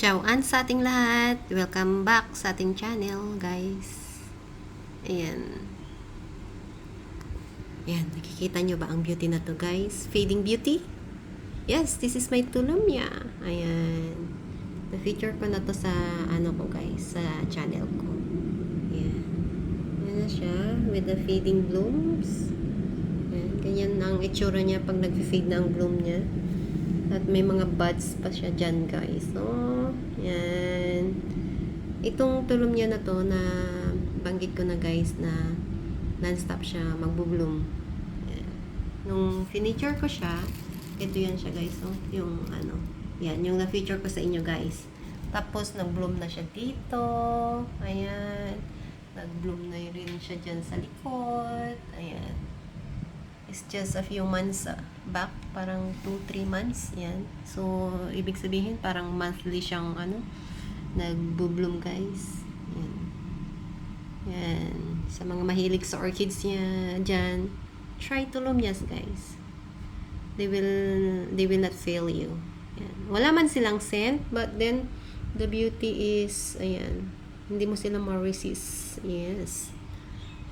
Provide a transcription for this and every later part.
Ciao-an sa ating lahat. Welcome back sa ating channel, guys. Ayan. Ayan, nakikita nyo ba ang beauty na to, guys? Fading beauty? Yes, this is my tulumya. Ayan. Na-feature ko na to sa, guys, sa channel ko. Ayan. Ayan na siya, with the fading blooms. Ayan, ganyan ang itsura niya pag nag-fade na ang bloom niya. At may mga buds pa siya dyan, guys. So, yan. Itong tulumya na to na banggit ko na, guys, na non-stop siya magbo-bloom. Yan. Nung finiture ko siya, ito yan siya, guys. So, yung yan, yung na-feature ko sa inyo, guys. Tapos, nag-bloom na siya dito. Ayan. Nag-bloom na rin siya dyan sa likod. Ayan. It's just a few months back, parang 2-3 months, yan. So, ibig sabihin, parang monthly siyang, nagbo-bloom, guys. Yan. Yan. Sa mga mahilig sa orchids niya, dyan, try tulumyas, guys. They will not fail you. Yan. Wala man silang scent, but then, the beauty is, ayan, hindi mo sila ma-resist. Yes.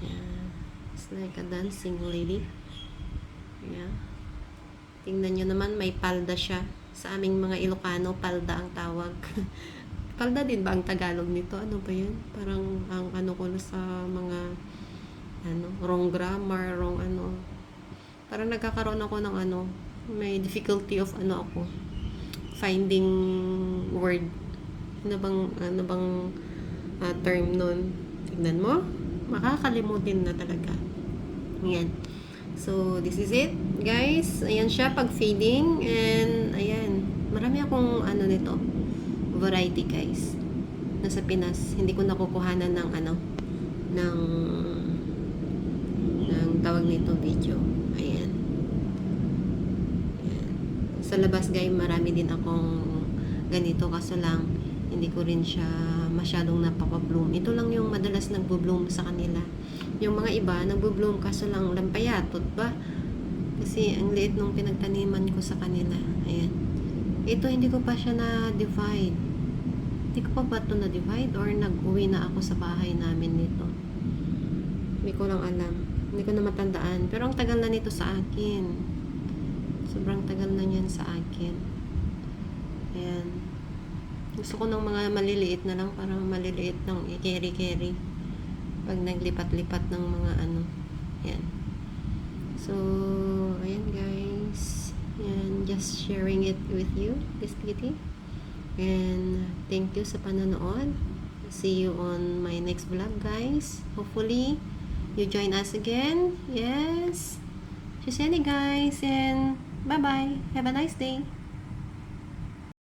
Yan. It's like a dancing lady. Yeah. Tingnan nyo naman, may palda siya. Sa aming mga Ilocano, palda ang tawag. Palda din ba ang Tagalog nito? Ano ba yun? Parang ang ko sa mga wrong grammar, wrong Parang nagkakaroon ako ng may difficulty of ako finding word. Ano bang term nun? Tingnan mo, makakalimutin na talaga. Yan. So, this is it, guys. Ayan siya, pag fading. And, ayan. Marami akong, nito. Variety, guys. Nasa Pinas. Hindi ko nakukuhanan ng, ng tawag nito, video. Ayan. Ayan. Sa labas, guys, marami din akong ganito. Kaso lang, hindi ko rin siya masyadong napapabloom. Ito lang yung madalas nagbo-bloom sa kanila. Yung mga iba, nagbo-bloom kaso lang lampayatot ba? Kasi ang liit nung pinagtaniman ko sa kanila. Ayan. Ito, hindi ko pa siya na-divide. Hindi ko pa ba ito na-divide? Or nag-uwi na ako sa bahay namin nito? Hindi ko lang alam. Hindi ko na matandaan. Pero ang tagal na nito sa akin. Sobrang tagal na yan sa akin. Ayan. Gusto ko ng mga maliliit na lang. Parang maliliit ng i-carry-carry. Pag naglipat-lipat ng mga yan. So, ayan, guys. Yan, just sharing it with you, this beauty. And thank you sa panonood. See you on my next vlog, guys. Hopefully, you join us again. Yes. Just guys, and bye-bye. Have a nice day.